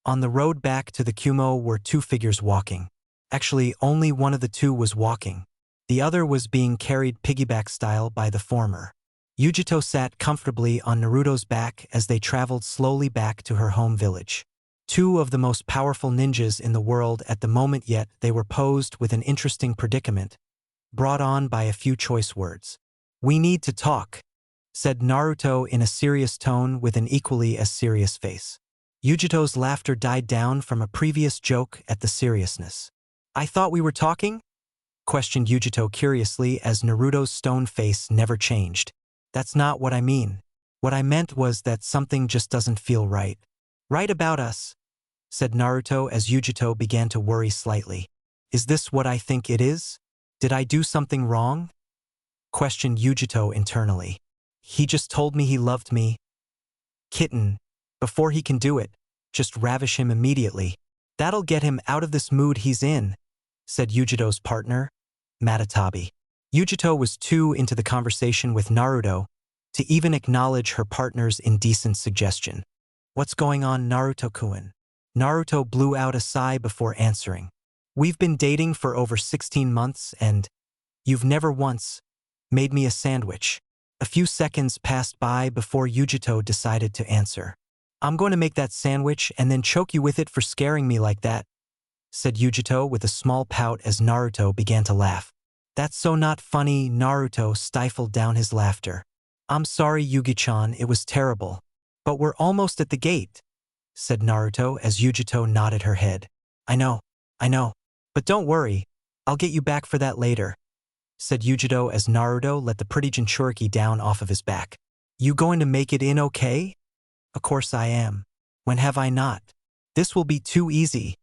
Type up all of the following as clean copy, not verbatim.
On the road back to the Kumo were two figures walking. Actually, only one of the two was walking. The other was being carried piggyback style by the former. Yujito sat comfortably on Naruto's back as they traveled slowly back to her home village. Two of the most powerful ninjas in the world at the moment, yet they were posed with an interesting predicament, brought on by a few choice words. "We need to talk," said Naruto in a serious tone with an equally as serious face. Yujito's laughter died down from a previous joke at the seriousness. "I thought we were talking?" questioned Yujito curiously as Naruto's stone face never changed. "That's not what I mean. What I meant was that something just doesn't feel right. Right about us," said Naruto as Yujito began to worry slightly. "Is this what I think it is? Did I do something wrong?" questioned Yujito internally. "He just told me he loved me. Kitten, before he can do it, just ravish him immediately. That'll get him out of this mood he's in," said Yujito's partner, Matatabi. Yujito was too into the conversation with Naruto to even acknowledge her partner's indecent suggestion. "What's going on, Naruto-kun?" Naruto blew out a sigh before answering. "We've been dating for over 16 months and you've never once made me a sandwich." A few seconds passed by before Yujito decided to answer. "I'm going to make that sandwich and then choke you with it for scaring me like that," said Yujito with a small pout as Naruto began to laugh. "That's so not funny." Naruto stifled down his laughter. "I'm sorry, Yugi-chan, it was terrible. But we're almost at the gate," said Naruto as Yujito nodded her head. I know. But don't worry, I'll get you back for that later," said Yujito as Naruto let the pretty Jinchuriki down off of his back. "You going to make it in okay?" "Of course I am. When have I not? This will be too easy,"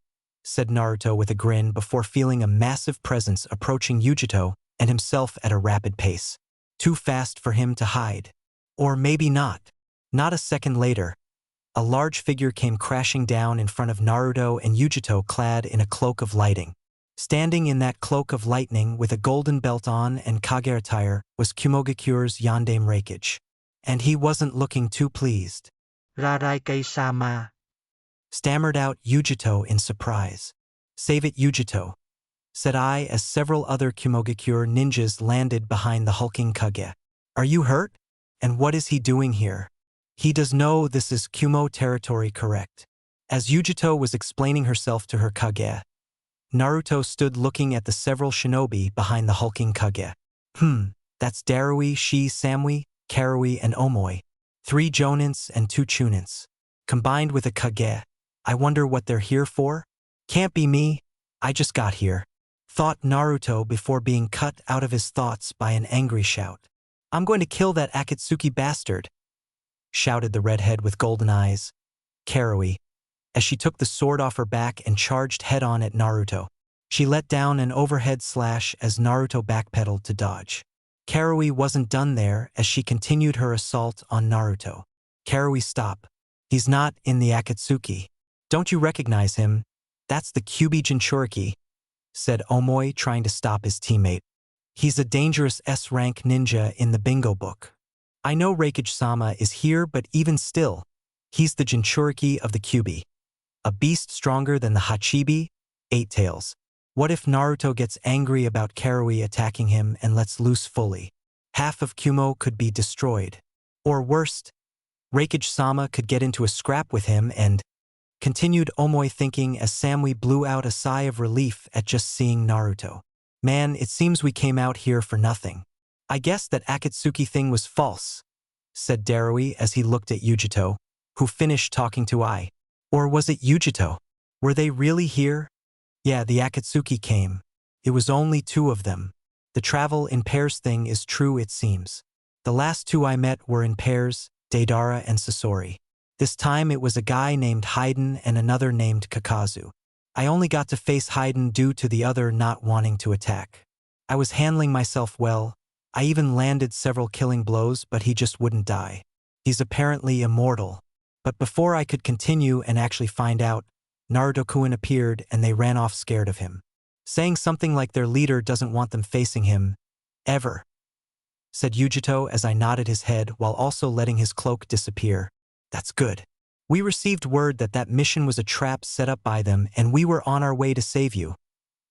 said Naruto with a grin before feeling a massive presence approaching Yujito and himself at a rapid pace. Too fast for him to hide. Or maybe not. Not a second later, a large figure came crashing down in front of Naruto and Yujito clad in a cloak of lightning. Standing in that cloak of lightning with a golden belt on and Kage attire was Kumogakure's Yandame Reikage. And he wasn't looking too pleased. "Raraikei-sama," stammered out Yujito in surprise. "Save it, Yujito," said I as several other Kumogakure ninjas landed behind the hulking Kage. "Are you hurt? And what is he doing here? He does know this is Kumo territory, correct?" As Yujito was explaining herself to her Kage, Naruto stood looking at the several shinobi behind the hulking Kage. That's Darui, Shi, Samui, Karui, and Omoi. 3 jonins and 2 chunins. Combined with a Kage. I wonder what they're here for? Can't be me. I just got here, thought Naruto before being cut out of his thoughts by an angry shout. "I'm going to kill that Akatsuki bastard," shouted the redhead with golden eyes, Karui, as she took the sword off her back and charged head-on at Naruto. She let down an overhead slash as Naruto backpedaled to dodge. Karui wasn't done there as she continued her assault on Naruto. "Karui, stop. He's not in the Akatsuki. Don't you recognize him? That's the Kyuubi Jinchuriki," said Omoi, trying to stop his teammate. "He's a dangerous S-rank ninja in the bingo book. I know Reikage-sama is here, but even still, he's the Jinchuriki of the Kyuubi. A beast stronger than the Hachibi, 8 Tails. What if Naruto gets angry about Karui attacking him and lets loose fully? Half of Kumo could be destroyed. Or worst, Reikage-sama could get into a scrap with him and," continued Omoi thinking as Samui blew out a sigh of relief at just seeing Naruto. "Man, it seems we came out here for nothing. I guess that Akatsuki thing was false," said Darui as he looked at Yujito, who finished talking to I. Or was it Yujito? Were they really here? Yeah, the Akatsuki came. It was only 2 of them. The travel in pairs thing is true, it seems. The last 2 I met were in pairs, Deidara and Sasori. This time it was a guy named Hayden and another named Kakazu. I only got to face Hayden due to the other not wanting to attack. I was handling myself well. I even landed several killing blows, but he just wouldn't die. He's apparently immortal. But before I could continue and actually find out, Naruto-kun appeared and they ran off scared of him, saying something like their leader doesn't want them facing him, ever, said Yujito as I nodded his head while also letting his cloak disappear. "That's good. We received word that that mission was a trap set up by them and we were on our way to save you,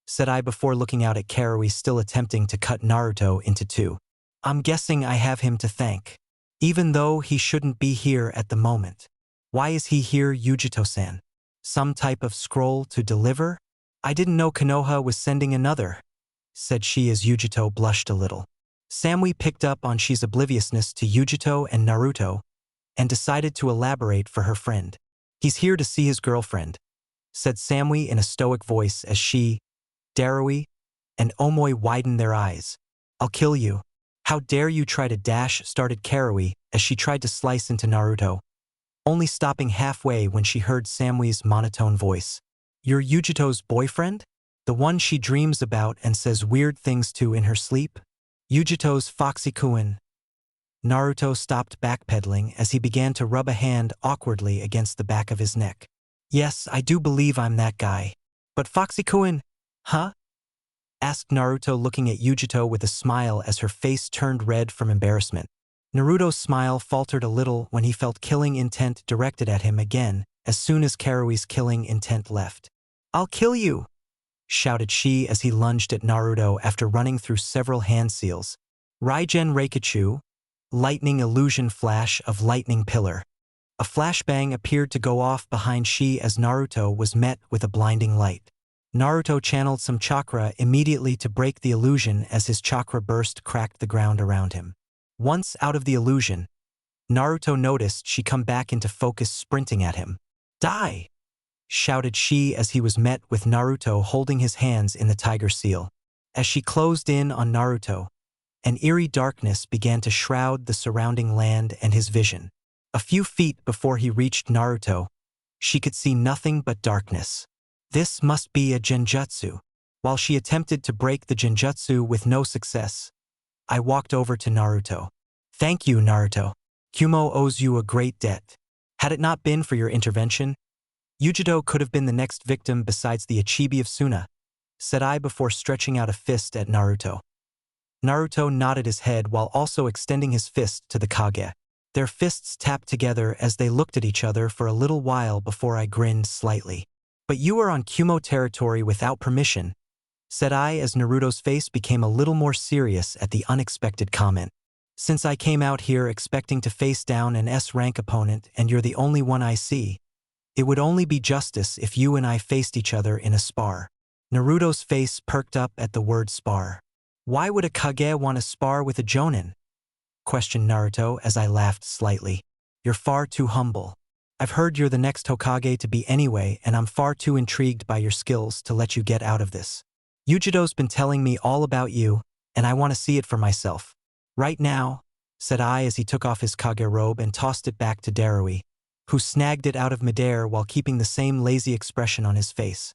said I before looking out at Karui still attempting to cut Naruto into two. I'm guessing I have him to thank. Even though he shouldn't be here at the moment. Why is he here, Yujito-san? Some type of scroll to deliver? I didn't know Konoha was sending another, said she as Yujito blushed a little. Samui picked up on she's obliviousness to Yujito and Naruto and decided to elaborate for her friend. He's here to see his girlfriend, said Samui in a stoic voice as she, Darui, and Omoi widened their eyes. I'll kill you. How dare you try to dash, started Karui as she tried to slice into Naruto, only stopping halfway when she heard Samui's monotone voice. You're Yujito's boyfriend? The one she dreams about and says weird things to in her sleep? Yujito's Foxy-kun. Naruto stopped backpedaling as he began to rub a hand awkwardly against the back of his neck. Yes, I do believe I'm that guy. But Foxy-kun? Huh? Asked Naruto looking at Yujito with a smile as her face turned red from embarrassment. Naruto's smile faltered a little when he felt killing intent directed at him again as soon as Karui's killing intent left. I'll kill you, shouted she as he lunged at Naruto after running through several hand seals. Raijin Reikachu, lightning illusion flash of lightning pillar. A flashbang appeared to go off behind she as Naruto was met with a blinding light. Naruto channeled some chakra immediately to break the illusion as his chakra burst cracked the ground around him. Once out of the illusion, Naruto noticed she come back into focus sprinting at him. Die! Shouted she as he was met with Naruto holding his hands in the tiger seal. As she closed in on Naruto, an eerie darkness began to shroud the surrounding land and his vision. A few feet before he reached Naruto, she could see nothing but darkness. This must be a genjutsu. While she attempted to break the genjutsu with no success, I walked over to Naruto. Thank you, Naruto. Kumo owes you a great debt. Had it not been for your intervention, Yujito could have been the next victim besides the Ichibi of Suna, said I before stretching out a fist at Naruto. Naruto nodded his head while also extending his fist to the Kage. Their fists tapped together as they looked at each other for a little while before I grinned slightly. But you are on Kumo territory without permission, said I as Naruto's face became a little more serious at the unexpected comment. Since I came out here expecting to face down an S-rank opponent and you're the only one I see, it would only be justice if you and I faced each other in a spar. Naruto's face perked up at the word spar. Why would a Kage want to spar with a Jonin? Questioned Naruto as I laughed slightly. You're far too humble. I've heard you're the next Hokage to be anyway, and I'm far too intrigued by your skills to let you get out of this. Yujito's been telling me all about you, and I want to see it for myself. Right now, said I as he took off his Kage robe and tossed it back to Darui, who snagged it out of midair while keeping the same lazy expression on his face.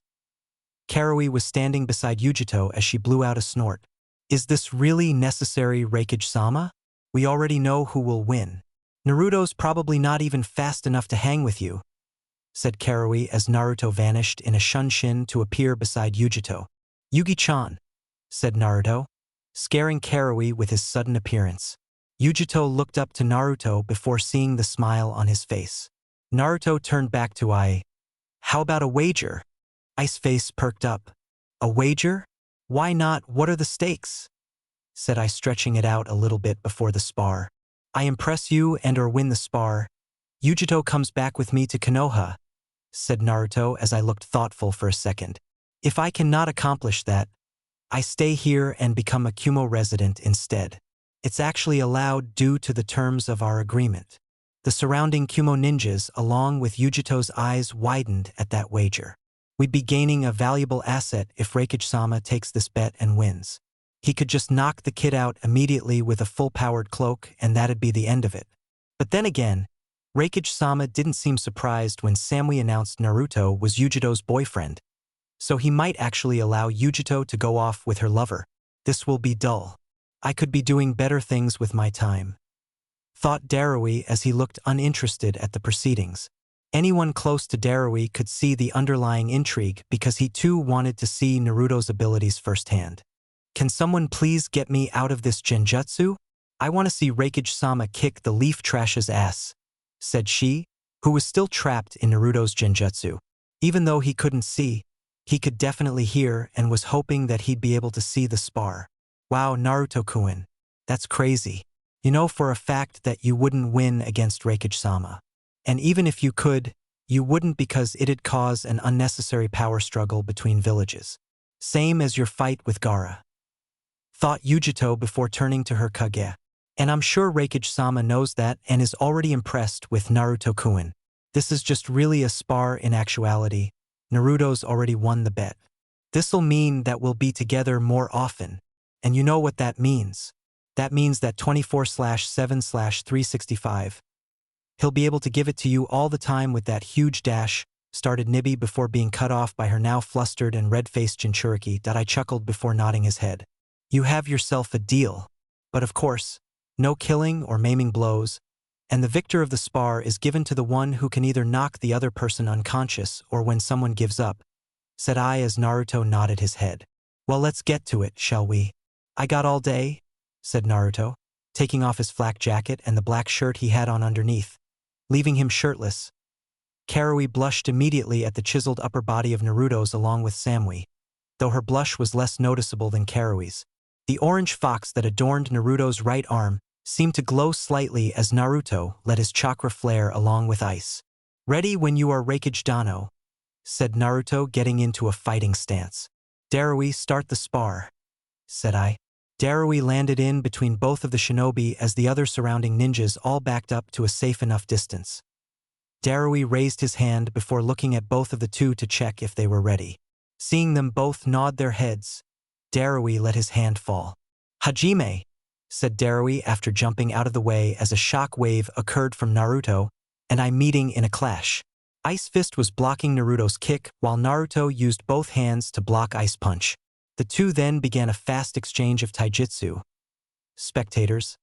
Karui was standing beside Yujito as she blew out a snort. Is this really necessary, Reikage-sama? We already know who will win. Naruto's probably not even fast enough to hang with you, said Karui as Naruto vanished in a shunshin to appear beside Yujito. Yugi-chan, said Naruto, scaring Karui with his sudden appearance. Yujito looked up to Naruto before seeing the smile on his face. Naruto turned back to Ai. How about a wager? Ai's face perked up. A wager? Why not? What are the stakes? Said I, stretching it out a little bit before the spar. I impress you and or win the spar. Yujito comes back with me to Konoha, said Naruto as I looked thoughtful for a second. If I cannot accomplish that, I stay here and become a Kumo resident instead. It's actually allowed due to the terms of our agreement. The surrounding Kumo ninjas along with Yujito's eyes widened at that wager. We'd be gaining a valuable asset if Reikage-sama takes this bet and wins. He could just knock the kid out immediately with a full-powered cloak and that'd be the end of it. But then again, Reikage-sama didn't seem surprised when Samui announced Naruto was Yujito's boyfriend, so he might actually allow Yujito to go off with her lover. This will be dull. I could be doing better things with my time, thought Darui as he looked uninterested at the proceedings. Anyone close to Darui could see the underlying intrigue because he too wanted to see Naruto's abilities firsthand. Can someone please get me out of this genjutsu? I want to see Reikage-sama kick the leaf trash's ass, said she, who was still trapped in Naruto's genjutsu. Even though he couldn't see, he could definitely hear and was hoping that he'd be able to see the spar. Wow, Naruto-kun. That's crazy. You know for a fact that you wouldn't win against Reikage-sama. And even if you could, you wouldn't because it'd cause an unnecessary power struggle between villages. Same as your fight with Gaara, thought Yujito before turning to her Kage. And I'm sure Reikage-sama knows that and is already impressed with Naruto-kun. This is just really a spar in actuality. Naruto's already won the bet. This'll mean that we'll be together more often. And you know what that means. That means that 24/7/365. He'll be able to give it to you all the time with that huge dash, started Nibby before being cut off by her now flustered and red-faced Jinchuriki. I chuckled before nodding his head. You have yourself a deal. But of course, no killing or maiming blows, and the victor of the spar is given to the one who can either knock the other person unconscious or when someone gives up, said I as Naruto nodded his head. Well, let's get to it, shall we? I got all day, said Naruto, taking off his flak jacket and the black shirt he had on underneath, leaving him shirtless. Karui blushed immediately at the chiseled upper body of Naruto's along with Samui, though her blush was less noticeable than Karui's. The orange fox that adorned Naruto's right arm seemed to glow slightly as Naruto let his chakra flare along with ice. Ready when you are, Reikage Dano, said Naruto, getting into a fighting stance. Darui, start the spar, said I. Darui landed in between both of the shinobi as the other surrounding ninjas all backed up to a safe enough distance. Darui raised his hand before looking at both of the two to check if they were ready. Seeing them both nod their heads, Darui let his hand fall. Hajime, said Darui after jumping out of the way as a shock wave occurred from Naruto and I meeting in a clash. Ice Fist was blocking Naruto's kick while Naruto used both hands to block Ice Punch. The two then began a fast exchange of taijutsu. Spectators,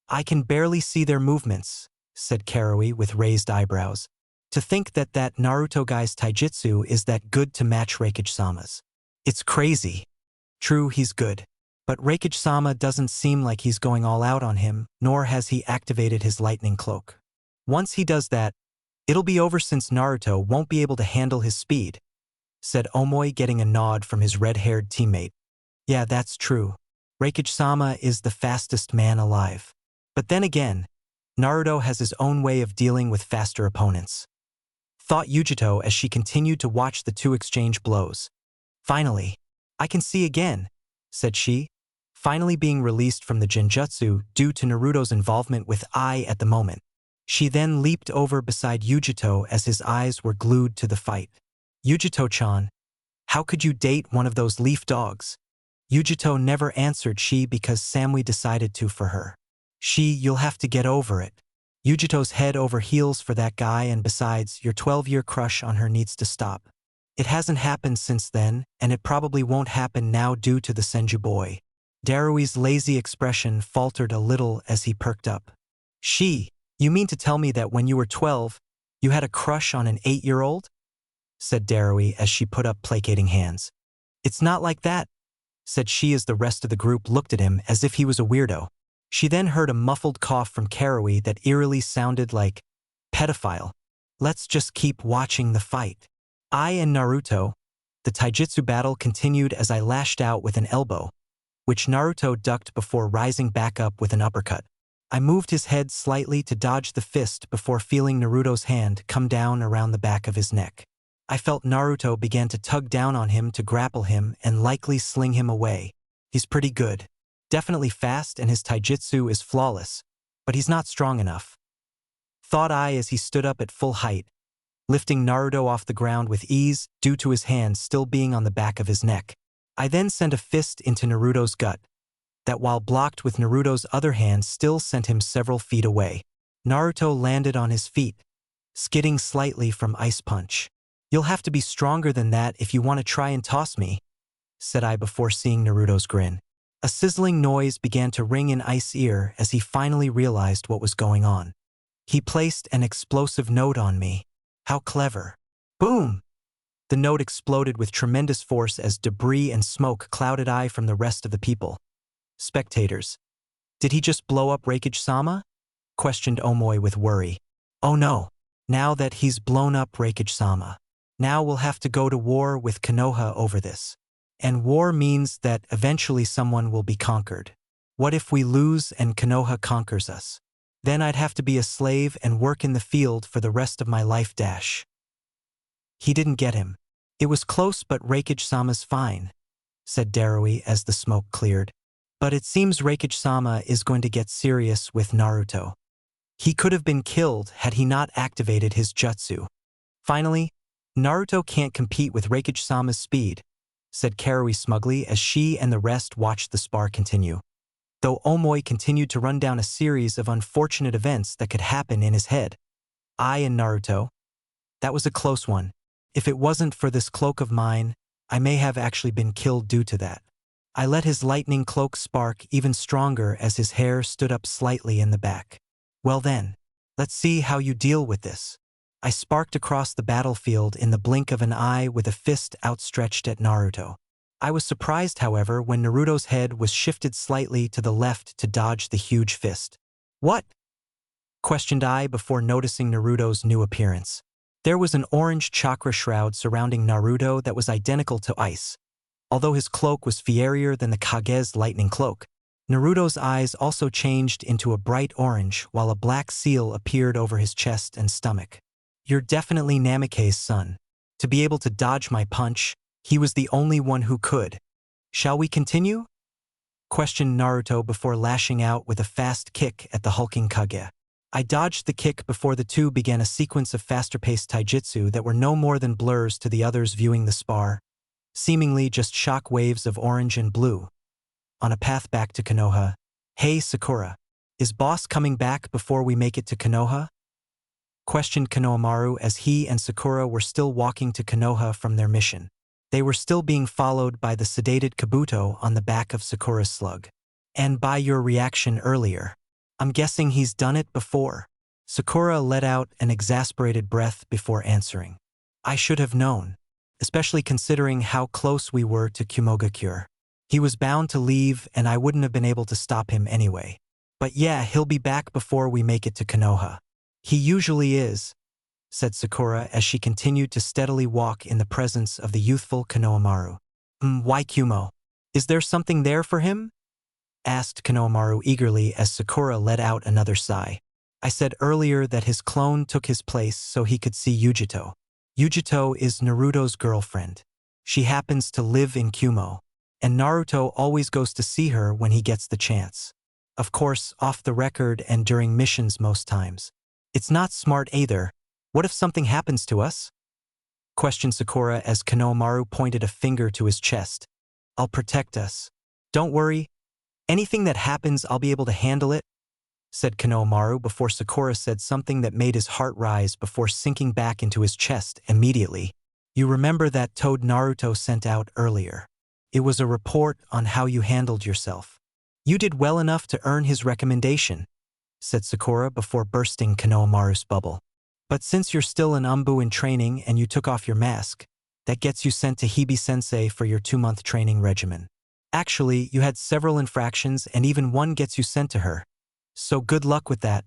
I can barely see their movements, said Karui with raised eyebrows. To think that Naruto guy's taijutsu is that good to match Reikage-sama's. It's crazy. True, he's good. But Reikage-sama doesn't seem like he's going all out on him, nor has he activated his lightning cloak. Once he does that, it'll be over since Naruto won't be able to handle his speed, said Omoi, getting a nod from his red-haired teammate. Yeah, that's true. Reikage-sama is the fastest man alive. But then again, Naruto has his own way of dealing with faster opponents, thought Yujito as she continued to watch the two exchange blows. Finally, I can see again, said she, finally being released from the genjutsu due to Naruto's involvement with Ai at the moment. She then leaped over beside Yujito as his eyes were glued to the fight. Yujito-chan, how could you date one of those leaf dogs? Yujito never answered she because Samui decided to for her. You'll have to get over it. Yujito's head over heels for that guy, and besides, your 12-year crush on her needs to stop. It hasn't happened since then, and it probably won't happen now due to the Senju boy. Darui's lazy expression faltered a little as he perked up. You mean to tell me that when you were 12, you had a crush on an 8-year-old? Said Darui as she put up placating hands. It's not like that, said she as the rest of the group looked at him as if he was a weirdo. She then heard a muffled cough from Karui that eerily sounded like, pedophile. Let's just keep watching the fight. I and Naruto, the taijutsu battle continued as I lashed out with an elbow, which Naruto ducked before rising back up with an uppercut. I moved his head slightly to dodge the fist before feeling Naruto's hand come down around the back of his neck. I felt Naruto began to tug down on him to grapple him and likely sling him away. He's pretty good. Definitely fast and his taijutsu is flawless, but he's not strong enough, thought I as he stood up at full height, lifting Naruto off the ground with ease due to his hand still being on the back of his neck. I then sent a fist into Naruto's gut, that while blocked with Naruto's other hand still sent him several feet away. Naruto landed on his feet, skidding slightly from Ice Punch. You'll have to be stronger than that if you want to try and toss me, said I before seeing Naruto's grin. A sizzling noise began to ring in Ice's ear as he finally realized what was going on. He placed an explosive note on me. How clever. Boom! The note exploded with tremendous force as debris and smoke clouded eye from the rest of the people. Spectators. Did he just blow up Reikage-sama? Questioned Omoi with worry. Oh no. Now that he's blown up Reikage-sama. Now we'll have to go to war with Konoha over this. And war means that eventually someone will be conquered. What if we lose and Konoha conquers us? Then I'd have to be a slave and work in the field for the rest of my life. He didn't get him. It was close, but Reikage-sama's fine, said Darui as the smoke cleared. But it seems Reikage-sama is going to get serious with Naruto. He could have been killed had he not activated his jutsu. Finally, Naruto can't compete with Reikage-sama's speed, said Karui smugly as she and the rest watched the spar continue. Though Omoi continued to run down a series of unfortunate events that could happen in his head. I and Naruto. That was a close one. If it wasn't for this cloak of mine, I may have actually been killed due to that. I let his lightning cloak spark even stronger as his hair stood up slightly in the back. Well then, let's see how you deal with this. I sparked across the battlefield in the blink of an eye with a fist outstretched at Naruto. I was surprised, however, when Naruto's head was shifted slightly to the left to dodge the huge fist. What? Questioned I before noticing Naruto's new appearance. There was an orange chakra shroud surrounding Naruto that was identical to ice. Although his cloak was fierier than the Kage's lightning cloak, Naruto's eyes also changed into a bright orange while a black seal appeared over his chest and stomach. You're definitely Namake's son. To be able to dodge my punch, he was the only one who could. Shall we continue? Questioned Naruto before lashing out with a fast kick at the hulking Kage. I dodged the kick before the two began a sequence of faster-paced taijutsu that were no more than blurs to the others viewing the spar, seemingly just shock waves of orange and blue. On a path back to Konoha. Hey Sakura, is boss coming back before we make it to Konoha? Questioned Konohamaru as he and Sakura were still walking to Konoha from their mission. They were still being followed by the sedated Kabuto on the back of Sakura's slug. And by your reaction earlier, I'm guessing he's done it before. Sakura let out an exasperated breath before answering. I should have known, especially considering how close we were to Kumogakure. He was bound to leave and I wouldn't have been able to stop him anyway. But yeah, he'll be back before we make it to Konoha. He usually is, said Sakura as she continued to steadily walk in the presence of the youthful Konohamaru. Why Kumo? Is there something there for him? Asked Konohamaru eagerly as Sakura let out another sigh. I said earlier that his clone took his place so he could see Yujito. Yujito is Naruto's girlfriend. She happens to live in Kumo, and Naruto always goes to see her when he gets the chance. Of course, off the record and during missions most times. It's not smart either. What if something happens to us? Questioned Sakura as Konohamaru pointed a finger to his chest. I'll protect us. Don't worry. Anything that happens, I'll be able to handle it, said Konohamaru before Sakura said something that made his heart rise before sinking back into his chest immediately. You remember that toad Naruto sent out earlier. It was a report on how you handled yourself. You did well enough to earn his recommendation, said Sakura before bursting Konohamaru's bubble. But since you're still an Umbu in training and you took off your mask, that gets you sent to Hibi-sensei for your 2-month training regimen. Actually, you had several infractions and even one gets you sent to her. So good luck with that,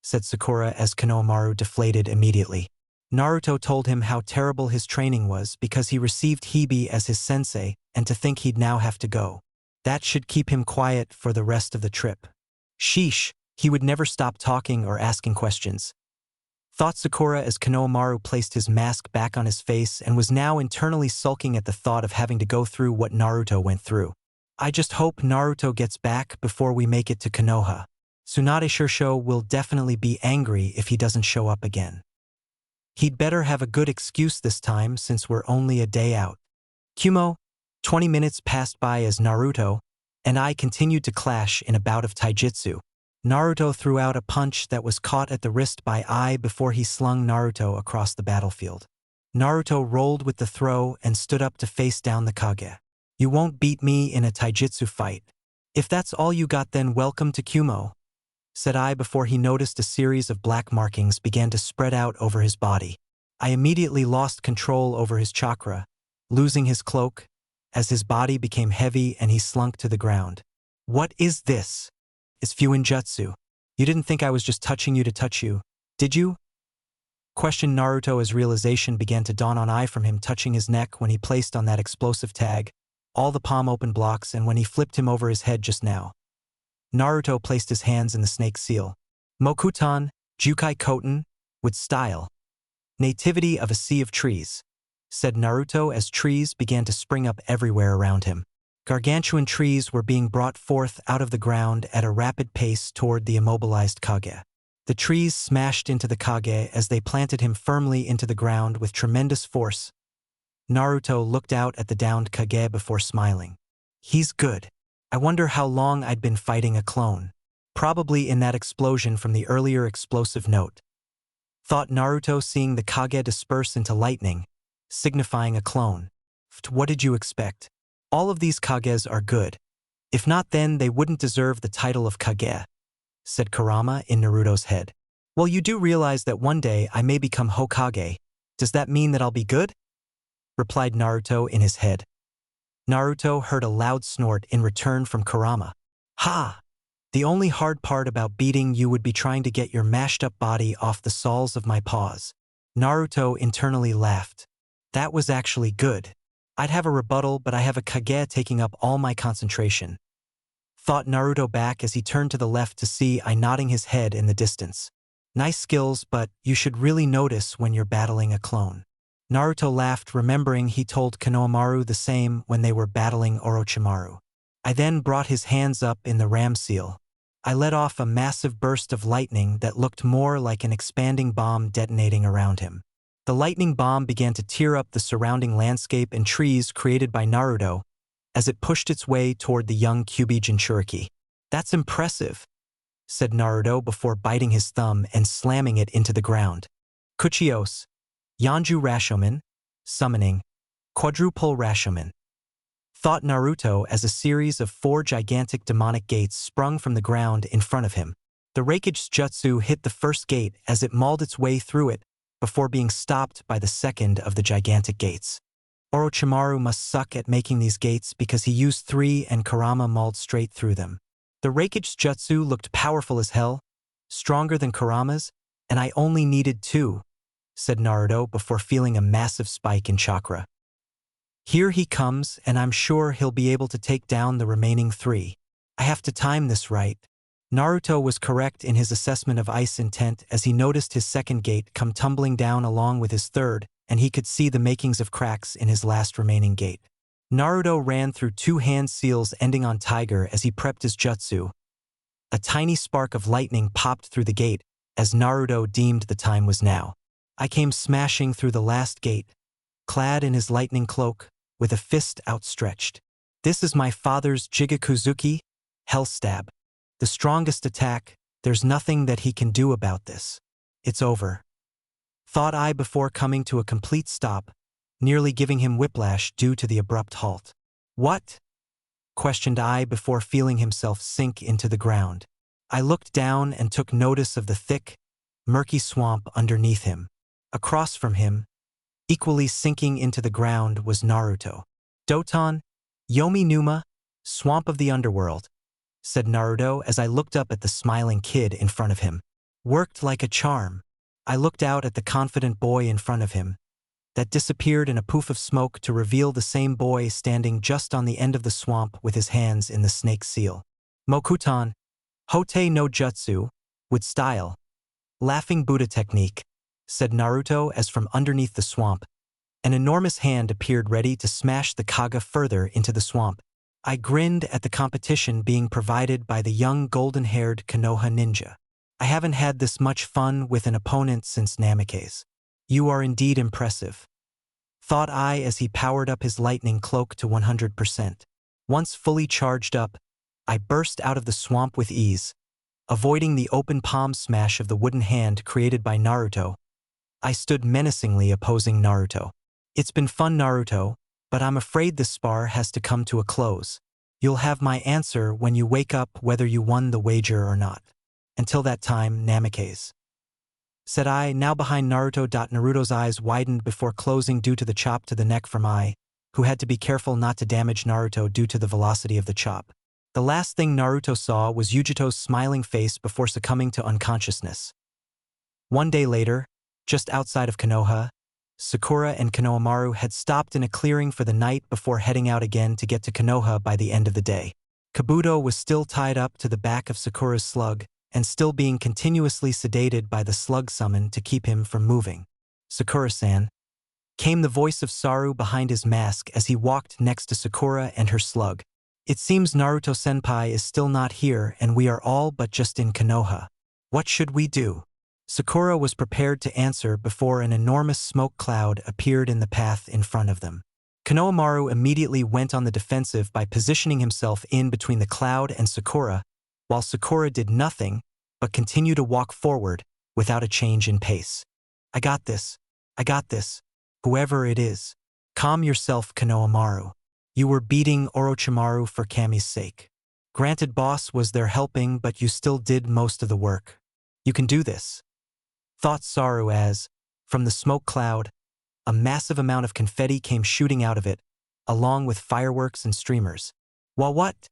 said Sakura as Konohamaru deflated immediately. Naruto told him how terrible his training was because he received Hibi as his sensei and to think he'd now have to go. That should keep him quiet for the rest of the trip. Sheesh, he would never stop talking or asking questions. Thought Sakura as Konohamaru placed his mask back on his face and was now internally sulking at the thought of having to go through what Naruto went through. I just hope Naruto gets back before we make it to Konoha. Tsunade Shursho will definitely be angry if he doesn't show up again. He'd better have a good excuse this time since we're only a day out. Kumo, 20 minutes passed by as Naruto and I continued to clash in a bout of taijutsu. Naruto threw out a punch that was caught at the wrist by Ai before he slung Naruto across the battlefield. Naruto rolled with the throw and stood up to face down the Kage. You won't beat me in a taijutsu fight. If that's all you got, then welcome to Kumo, said Ai before he noticed a series of black markings began to spread out over his body. I immediately lost control over his chakra, losing his cloak, as his body became heavy and he slunk to the ground. What is this? It's Fuinjutsu. You didn't think I was just touching you to touch you, did you? questioned Naruto as realization began to dawn on Ai from him touching his neck when he placed on that explosive tag, all the palm open blocks, and when he flipped him over his head just now. Naruto placed his hands in the snake seal. Mokutan, Jukai Koten, with style. Nativity of a sea of trees, said Naruto as trees began to spring up everywhere around him. Gargantuan trees were being brought forth out of the ground at a rapid pace toward the immobilized Kage. The trees smashed into the Kage as they planted him firmly into the ground with tremendous force. Naruto looked out at the downed Kage before smiling. He's good. I wonder how long I'd been fighting a clone. Probably in that explosion from the earlier explosive note. Thought Naruto, seeing the Kage disperse into lightning, signifying a clone. What did you expect? All of these Kages are good. If not, then they wouldn't deserve the title of Kage, said Kurama in Naruto's head. Well, you do realize that one day I may become Hokage. Does that mean that I'll be good? Replied Naruto in his head. Naruto heard a loud snort in return from Kurama. Ha! The only hard part about beating you would be trying to get your mashed-up body off the soles of my paws. Naruto internally laughed. That was actually good. I'd have a rebuttal, but I have a Kage taking up all my concentration. Thought Naruto back as he turned to the left to see Ai nodding his head in the distance. Nice skills, but you should really notice when you're battling a clone. Naruto laughed, remembering he told Konohamaru the same when they were battling Orochimaru. I then brought his hands up in the ram seal. I let off a massive burst of lightning that looked more like an expanding bomb detonating around him. The lightning bomb began to tear up the surrounding landscape and trees created by Naruto as it pushed its way toward the young Kyuubi Jinchuriki. That's impressive, said Naruto before biting his thumb and slamming it into the ground. Kuchios, Yanju Rashomon, summoning, quadruple Rashomon. Thought Naruto as a series of 4 gigantic demonic gates sprung from the ground in front of him. The Raikage Jutsu hit the first gate as it mauled its way through it before being stopped by the second of the gigantic gates. Orochimaru must suck at making these gates because he used 3 and Kurama mauled straight through them. The Raikage Jutsu looked powerful as hell, stronger than Kurama's, and I only needed 2, said Naruto before feeling a massive spike in chakra. Here he comes, and I'm sure he'll be able to take down the remaining 3. I have to time this right. Naruto was correct in his assessment of Ai's intent as he noticed his second gate come tumbling down along with his third, and he could see the makings of cracks in his last remaining gate. Naruto ran through 2 hand seals ending on Tiger as he prepped his jutsu. A tiny spark of lightning popped through the gate as Naruto deemed the time was now. I came smashing through the last gate, clad in his lightning cloak, with a fist outstretched. This is my father's Jigakuzuki, Hell Stab. The strongest attack, there's nothing that he can do about this. It's over. Thought I before coming to a complete stop, nearly giving him whiplash due to the abrupt halt. What? Questioned I before feeling himself sink into the ground. I looked down and took notice of the thick, murky swamp underneath him. Across from him, equally sinking into the ground, was Naruto. Doton, Yomi Numa, Swamp of the Underworld, said Naruto as I looked up at the smiling kid in front of him. Worked like a charm. I looked out at the confident boy in front of him, that disappeared in a poof of smoke to reveal the same boy standing just on the end of the swamp with his hands in the snake seal. Mokutan, Hote no Jutsu, with style. Laughing Buddha technique, said Naruto as from underneath the swamp, an enormous hand appeared ready to smash the Kage further into the swamp. I grinned at the competition being provided by the young golden-haired Konoha ninja. I haven't had this much fun with an opponent since Namikaze. You are indeed impressive, thought I as he powered up his lightning cloak to 100%. Once fully charged up, I burst out of the swamp with ease. Avoiding the open palm smash of the wooden hand created by Naruto, I stood menacingly opposing Naruto. It's been fun, Naruto, but I'm afraid this spar has to come to a close. You'll have my answer when you wake up whether you won the wager or not. Until that time, Namikaze, said I, now behind Naruto. Naruto's eyes widened before closing due to the chop to the neck from Ai, who had to be careful not to damage Naruto due to the velocity of the chop. The last thing Naruto saw was Yujito's smiling face before succumbing to unconsciousness. One day later, Just outside of Konoha, Sakura and Konohamaru had stopped in a clearing for the night before heading out again to get to Konoha by the end of the day. Kabuto was still tied up to the back of Sakura's slug and still being continuously sedated by the slug summon to keep him from moving. "Sakura-san," came the voice of Saru behind his mask as he walked next to Sakura and her slug. "It seems Naruto-senpai is still not here and we are all but just in Konoha. What should we do?" Sakura was prepared to answer before an enormous smoke cloud appeared in the path in front of them. Konohamaru immediately went on the defensive by positioning himself in between the cloud and Sakura, while Sakura did nothing but continue to walk forward without a change in pace. "I got this. I got this. Whoever it is. Calm yourself, Konohamaru. You were beating Orochimaru for Kami's sake. Granted, boss was there helping, but you still did most of the work. You can do this," thought Saru as, from the smoke cloud, a massive amount of confetti came shooting out of it, along with fireworks and streamers. What?"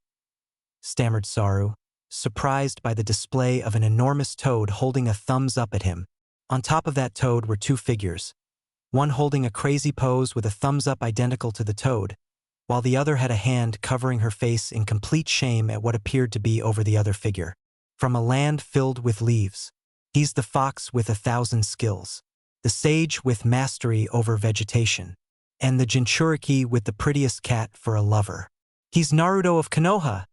stammered Saru, surprised by the display of an enormous toad holding a thumbs up at him. On top of that toad were two figures, one holding a crazy pose with a thumbs up identical to the toad, while the other had a hand covering her face in complete shame at what appeared to be over the other figure. "From a land filled with leaves. He's the fox with 1,000 skills, the sage with mastery over vegetation, and the Jinchuriki with the prettiest cat for a lover. He's Naruto of Konoha!"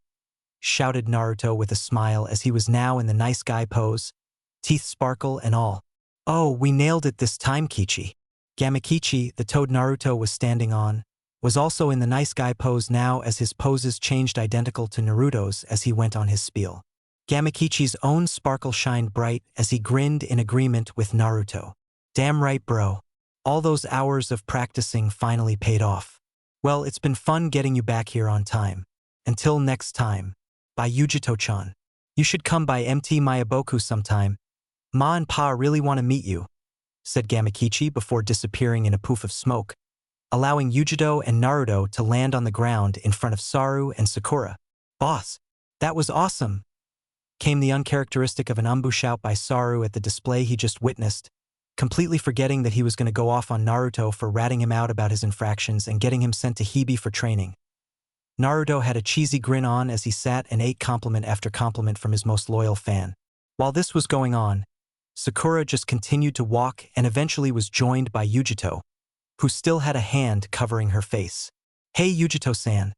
shouted Naruto with a smile as he was now in the nice guy pose, teeth sparkle and all. "Oh, we nailed it this time, Kichi." Gamakichi, the toad Naruto was standing on, was also in the nice guy pose now as his poses changed identical to Naruto's as he went on his spiel. Gamakichi's own sparkle shined bright as he grinned in agreement with Naruto. "Damn right, bro. All those hours of practicing finally paid off. Well, it's been fun getting you back here on time. Until next time. Bye, Yujito-chan. You should come by MT Mayaboku sometime. Ma and Pa really want to meet you," said Gamakichi before disappearing in a poof of smoke, allowing Yujito and Naruto to land on the ground in front of Saru and Sakura. "Boss, that was awesome," came the uncharacteristic of an umbu shout by Saru at the display he just witnessed, completely forgetting that he was going to go off on Naruto for ratting him out about his infractions and getting him sent to Hibi for training. Naruto had a cheesy grin on as he sat and ate compliment after compliment from his most loyal fan. While this was going on, Sakura just continued to walk and eventually was joined by Yujito, who still had a hand covering her face. "Hey, Yujito-san,"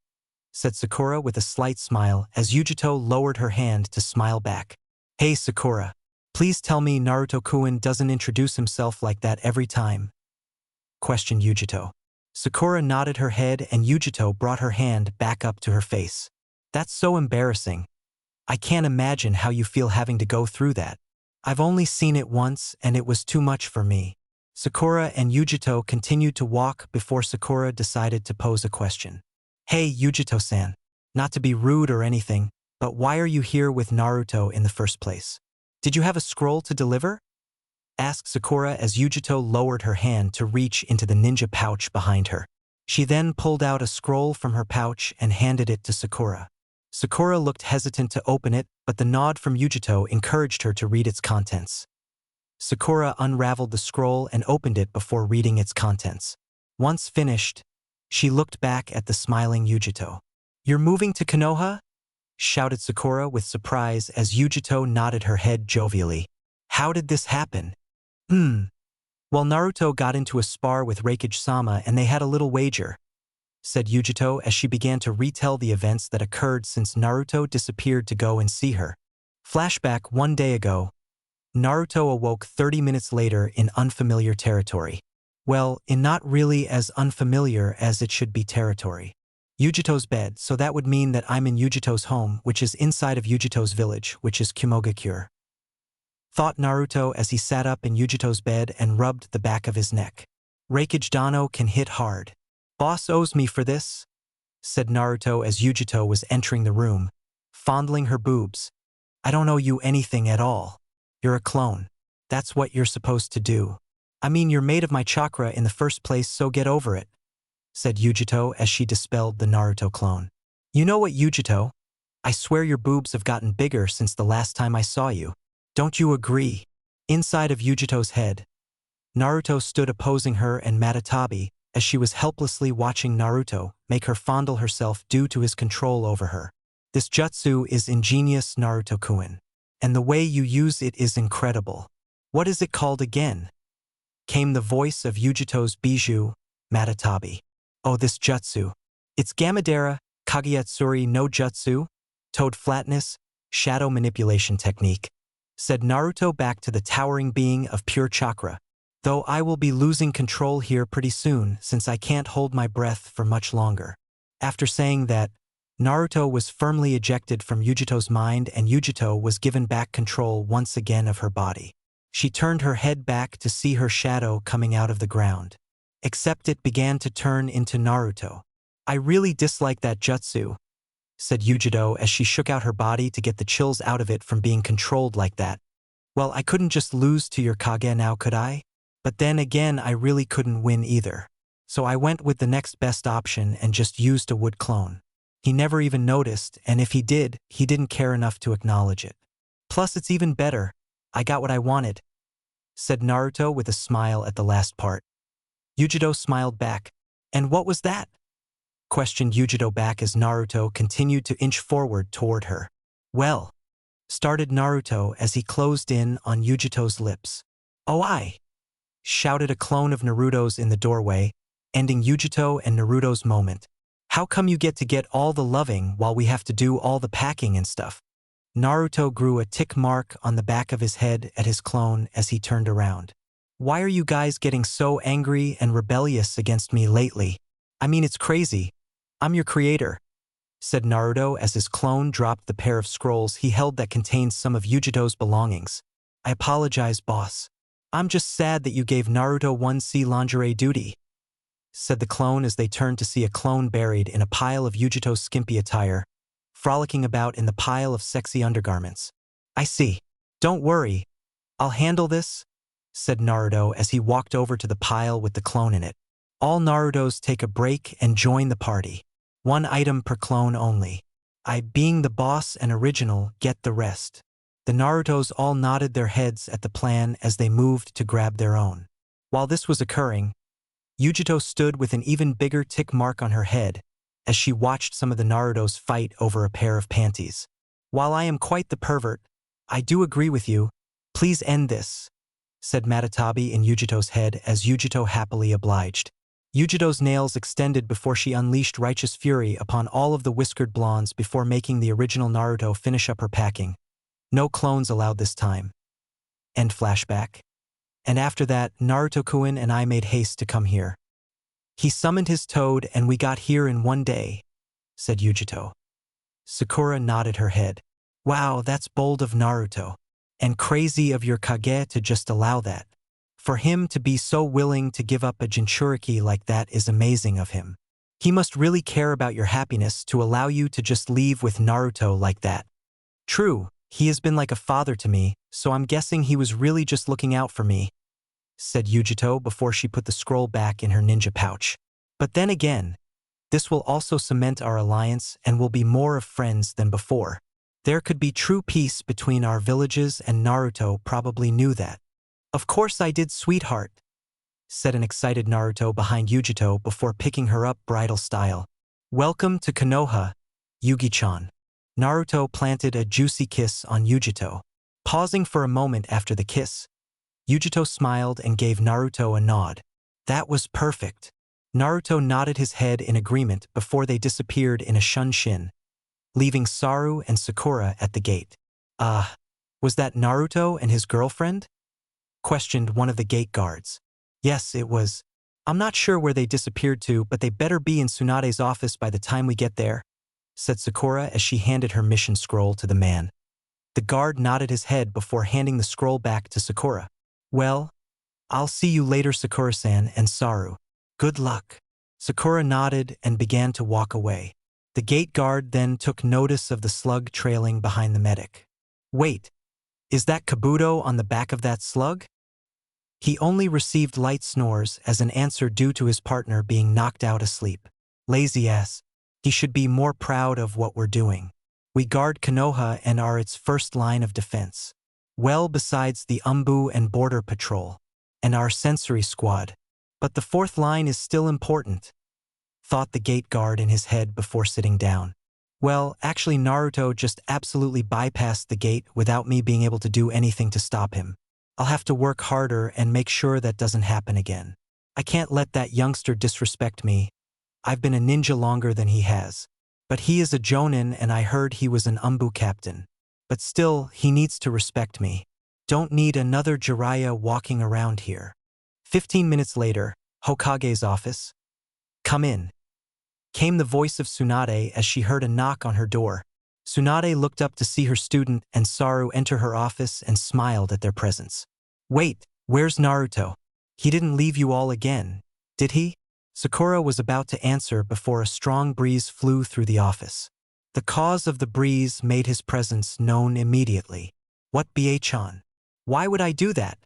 said Sakura with a slight smile as Yujito lowered her hand to smile back. "Hey, Sakura. Please tell me Naruto-kun doesn't introduce himself like that every time?" questioned Yujito. Sakura nodded her head and Yujito brought her hand back up to her face. "That's so embarrassing. I can't imagine how you feel having to go through that. I've only seen it once and it was too much for me." Sakura and Yujito continued to walk before Sakura decided to pose a question. "Hey, Yujito-san. Not to be rude or anything, but why are you here with Naruto in the first place? Did you have a scroll to deliver?" asked Sakura as Yujito lowered her hand to reach into the ninja pouch behind her. She then pulled out a scroll from her pouch and handed it to Sakura. Sakura looked hesitant to open it, but the nod from Yujito encouraged her to read its contents. Sakura unraveled the scroll and opened it before reading its contents. Once finished, she looked back at the smiling Yujito. "You're moving to Konoha?" shouted Sakura with surprise as Yujito nodded her head jovially. "How did this happen?" "Well, Naruto got into a spar with Reikage-sama and they had a little wager," said Yujito as she began to retell the events that occurred since Naruto disappeared to go and see her. Flashback: 1 day ago, Naruto awoke 30 minutes later in unfamiliar territory. Well, in not really as unfamiliar as it should be territory. Yujito's bed, so that would mean that I'm in Yujito's home, which is inside of Yujito's village, which is Kumogakure, thought Naruto as he sat up in Yujito's bed and rubbed the back of his neck. "Reikage Dano can hit hard. Boss owes me for this," said Naruto as Yujito was entering the room, fondling her boobs. "I don't owe you anything at all. You're a clone. That's what you're supposed to do. I mean, you're made of my chakra in the first place, so get over it," said Yujito as she dispelled the Naruto clone. "You know what, Yujito? I swear your boobs have gotten bigger since the last time I saw you. Don't you agree?" Inside of Yujito's head, Naruto stood opposing her and Matatabi, as she was helplessly watching Naruto make her fondle herself due to his control over her. This jutsu is ingenious, Naruto-kun. And the way you use it is incredible. What is it called again? Came the voice of Yujito's bijou, Matatabi. Oh, this jutsu. It's Gamadera, Kageyatsuri no Jutsu, Toad Flatness, Shadow Manipulation Technique, said Naruto back to the towering being of pure chakra. Though I will be losing control here pretty soon since I can't hold my breath for much longer. After saying that, Naruto was firmly ejected from Yujito's mind and Yujito was given back control once again of her body. She turned her head back to see her shadow coming out of the ground. Except it began to turn into Naruto. I really dislike that jutsu, said Yujito as she shook out her body to get the chills out of it from being controlled like that. Well, I couldn't just lose to your Kage now, could I? But then again, I really couldn't win either. So I went with the next best option and just used a wood clone. He never even noticed, and if he did, he didn't care enough to acknowledge it. Plus, it's even better. I got what I wanted, said Naruto with a smile at the last part. Yujito smiled back. And what was that? Questioned Yujito back as Naruto continued to inch forward toward her. Well, started Naruto as he closed in on Yujito's lips. Oh, shouted a clone of Naruto's in the doorway, ending Yujito and Naruto's moment. How come you get all the loving while we have to do all the packing and stuff? Naruto grew a tick mark on the back of his head at his clone as he turned around. Why are you guys getting so angry and rebellious against me lately? I mean, it's crazy. I'm your creator, said Naruto as his clone dropped the pair of scrolls he held that contained some of Yujito's belongings. I apologize, boss. I'm just sad that you gave Naruto 1C lingerie duty, said the clone as they turned to see a clone buried in a pile of Yujito's skimpy attire, frolicking about in the pile of sexy undergarments. I see. Don't worry. I'll handle this, said Naruto as he walked over to the pile with the clone in it. All Narutos take a break and join the party. One item per clone only. I, being the boss and original, get the rest. The Narutos all nodded their heads at the plan as they moved to grab their own. While this was occurring, Yujito stood with an even bigger tick mark on her head as she watched some of the Narutos fight over a pair of panties. While I am quite the pervert, I do agree with you. Please end this, said Matatabi in Yujito's head as Yujito happily obliged. Yujito's nails extended before she unleashed righteous fury upon all of the whiskered blondes before making the original Naruto finish up her packing. No clones allowed this time. End flashback. And after that, Naruto-kun and I made haste to come here. He summoned his toad and we got here in one day, said Yujito. Sakura nodded her head. Wow, that's bold of Naruto. And crazy of your Kage to just allow that. For him to be so willing to give up a Jinchuriki like that is amazing of him. He must really care about your happiness to allow you to just leave with Naruto like that. True, he has been like a father to me, so I'm guessing he was really just looking out for me, said Yujito before she put the scroll back in her ninja pouch. But then again, this will also cement our alliance and will be more of friends than before. There could be true peace between our villages and Naruto probably knew that. Of course I did, sweetheart, said an excited Naruto behind Yujito before picking her up bridal style. Welcome to Konoha, Yugi-chan. Naruto planted a juicy kiss on Yujito. Pausing for a moment after the kiss, Yujito smiled and gave Naruto a nod. That was perfect. Naruto nodded his head in agreement before they disappeared in a shunshin, leaving Saru and Sakura at the gate. Was that Naruto and his girlfriend? Questioned one of the gate guards. Yes, it was. I'm not sure where they disappeared to, but they better be in Tsunade's office by the time we get there, said Sakura as she handed her mission scroll to the man. The guard nodded his head before handing the scroll back to Sakura. Well, I'll see you later, Sakura-san and Saru. Good luck. Sakura nodded and began to walk away. The gate guard then took notice of the slug trailing behind the medic. Wait, is that Kabuto on the back of that slug? He only received light snores as an answer due to his partner being knocked out asleep. Lazy ass. He should be more proud of what we're doing. We guard Konoha and are its first line of defense. Well, besides the Umbu and Border Patrol. and our sensory squad. But the fourth line is still important, thought the gate guard in his head before sitting down. Well, actually Naruto just absolutely bypassed the gate without me being able to do anything to stop him. I'll have to work harder and make sure that doesn't happen again. I can't let that youngster disrespect me. I've been a ninja longer than he has. But he is a jonin and I heard he was an umbu captain. But still, he needs to respect me. Don't need another Jiraiya walking around here. 15 minutes later, Hokage's office. Come in. Came the voice of Tsunade as she heard a knock on her door. Tsunade looked up to see her student and Saru enter her office and smiled at their presence. Wait, where's Naruto? He didn't leave you all again, did he? Sakura was about to answer before a strong breeze flew through the office. The cause of the breeze made his presence known immediately. What Bie-chan? Why would I do that?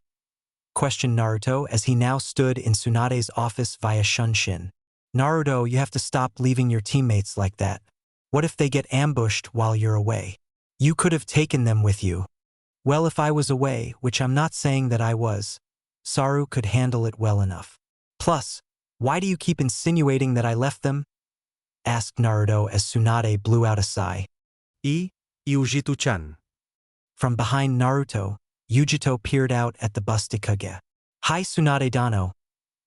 Questioned Naruto as he now stood in Tsunade's office via Shunshin. Naruto, you have to stop leaving your teammates like that. What if they get ambushed while you're away? You could have taken them with you. Well, if I was away, which I'm not saying that I was, Saru could handle it well enough. Plus, why do you keep insinuating that I left them? Asked Naruto as Tsunade blew out a sigh. Yujito-chan. From behind Naruto, Yujito peered out at the Bustikage. Hi Tsunade Dano.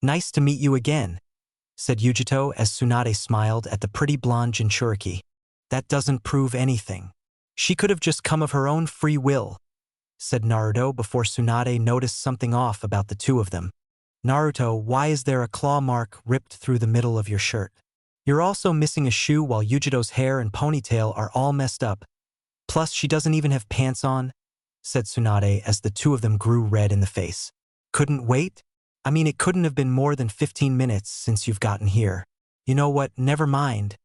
Nice to meet you again, said Yujito as Tsunade smiled at the pretty blonde Jinchuriki. That doesn't prove anything. She could have just come of her own free will, said Naruto before Tsunade noticed something off about the two of them. Naruto, why is there a claw mark ripped through the middle of your shirt? You're also missing a shoe while Yujito's hair and ponytail are all messed up. Plus, she doesn't even have pants on, said Tsunade as the two of them grew red in the face. Couldn't wait? I mean, it couldn't have been more than 15 minutes since you've gotten here. You know what, never mind.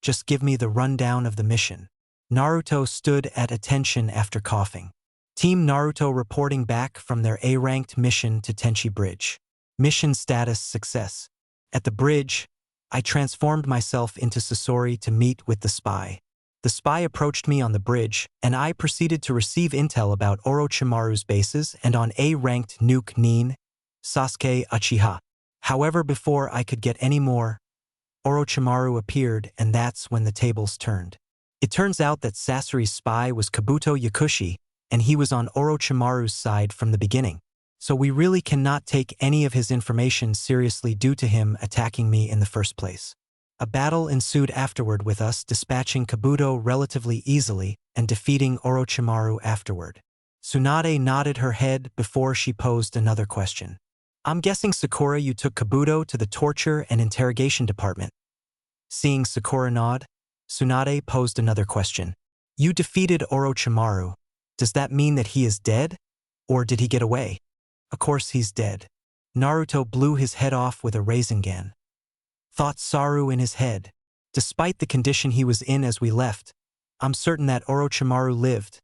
Just give me the rundown of the mission. Naruto stood at attention after coughing. Team Naruto reporting back from their A-ranked mission to Tenchi Bridge. Mission status success. At the bridge, I transformed myself into Sasori to meet with the spy. The spy approached me on the bridge, and I proceeded to receive intel about Orochimaru's bases and on A-ranked Nuke Nin, Sasuke Uchiha. However, before I could get any more, Orochimaru appeared, and that's when the tables turned. It turns out that Sasori's spy was Kabuto Yakushi, and he was on Orochimaru's side from the beginning. So we really cannot take any of his information seriously due to him attacking me in the first place. A battle ensued afterward with us dispatching Kabuto relatively easily and defeating Orochimaru afterward. Tsunade nodded her head before she posed another question. I'm guessing, Sakura, you took Kabuto to the torture and interrogation department. Seeing Sakura nod, Tsunade posed another question. You defeated Orochimaru. Does that mean that he is dead? Or did he get away? Of course he's dead. Naruto blew his head off with a Rasengan. Thought Saru in his head. Despite the condition he was in as we left, I'm certain that Orochimaru lived,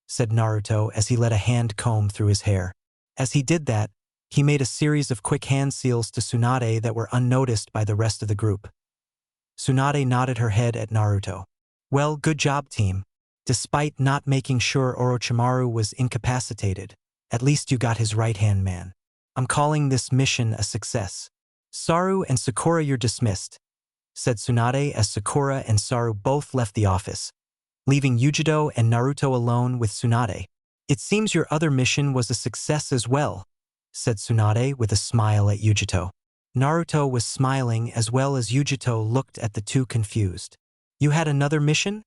said Naruto as he let a hand comb through his hair. As he did that, he made a series of quick hand seals to Tsunade that were unnoticed by the rest of the group. Tsunade nodded her head at Naruto. Well, good job, team. Despite not making sure Orochimaru was incapacitated, at least you got his right-hand man. I'm calling this mission a success. Saru and Sakura, you're dismissed, said Tsunade as Sakura and Saru both left the office, leaving Yujito and Naruto alone with Tsunade. It seems your other mission was a success as well, said Tsunade with a smile at Yujito. Naruto was smiling as well as Yujito looked at the two confused. You had another mission?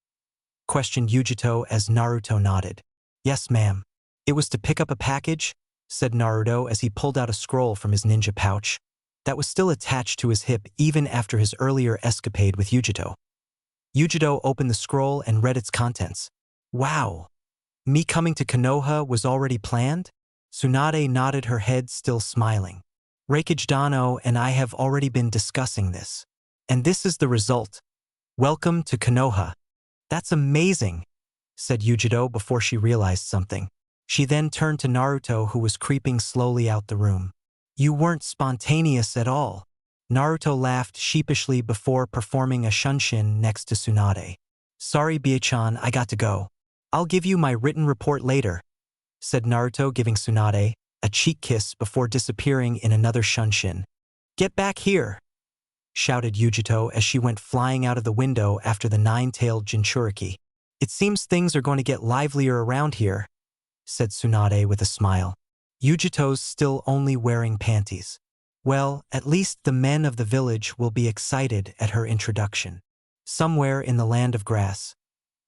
Questioned Yujito as Naruto nodded. Yes, ma'am. It was to pick up a package, said Naruto as he pulled out a scroll from his ninja pouch that was still attached to his hip even after his earlier escapade with Yujito. Yujito opened the scroll and read its contents. Wow! Me coming to Konoha was already planned? Tsunade nodded her head, still smiling. Reikage Dano and I have already been discussing this. And this is the result. Welcome to Konoha. That's amazing, said Yujito before she realized something. She then turned to Naruto, who was creeping slowly out the room. You weren't spontaneous at all. Naruto laughed sheepishly before performing a shunshin next to Tsunade. Sorry, Bie-chan, I got to go. I'll give you my written report later, said Naruto, giving Tsunade a cheek kiss before disappearing in another shunshin. "Get back here!" shouted Yujito as she went flying out of the window after the nine-tailed Jinchuriki. "It seems things are going to get livelier around here," said Tsunade with a smile. Yujito's still only wearing panties. Well, at least the men of the village will be excited at her introduction. Somewhere in the land of grass,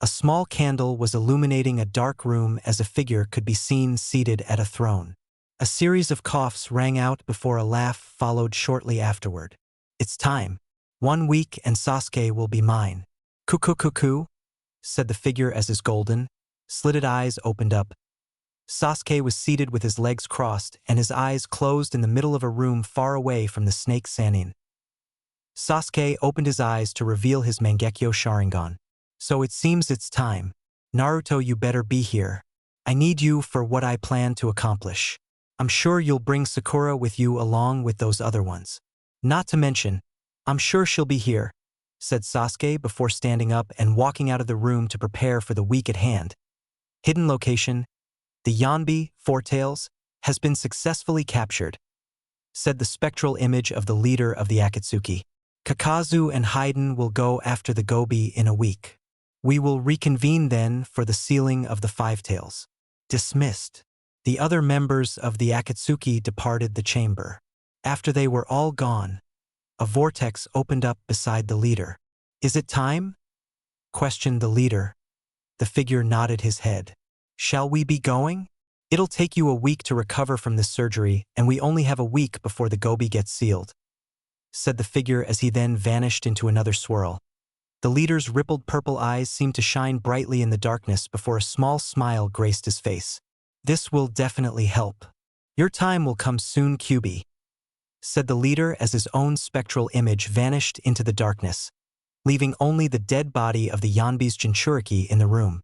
a small candle was illuminating a dark room as a figure could be seen seated at a throne. A series of coughs rang out before a laugh followed shortly afterward. "It's time. 1 week and Sasuke will be mine." "Cuckoo," said the figure as his golden, slitted eyes opened up. Sasuke was seated with his legs crossed and his eyes closed in the middle of a room far away from the snake Sannin. Sasuke opened his eyes to reveal his Mangekyo Sharingan. "So it seems it's time. Naruto, you better be here. I need you for what I plan to accomplish. I'm sure you'll bring Sakura with you along with those other ones. Not to mention, I'm sure she'll be here," said Sasuke before standing up and walking out of the room to prepare for the week at hand. Hidden location: the Yanbi, Four Tails, has been successfully captured, said the spectral image of the leader of the Akatsuki. "Kakazu and Haiden will go after the Gobi in a week. We will reconvene then for the sealing of the Five Tails." Dismissed. The other members of the Akatsuki departed the chamber. After they were all gone, a vortex opened up beside the leader. "Is it time?" questioned the leader. The figure nodded his head. "Shall we be going? It'll take you a week to recover from this surgery, and we only have a week before the Gobi gets sealed," said the figure as he then vanished into another swirl. The leader's rippled purple eyes seemed to shine brightly in the darkness before a small smile graced his face. "This will definitely help. Your time will come soon, Kyubi," said the leader as his own spectral image vanished into the darkness, leaving only the dead body of the Yanbi's Jinchuriki in the room.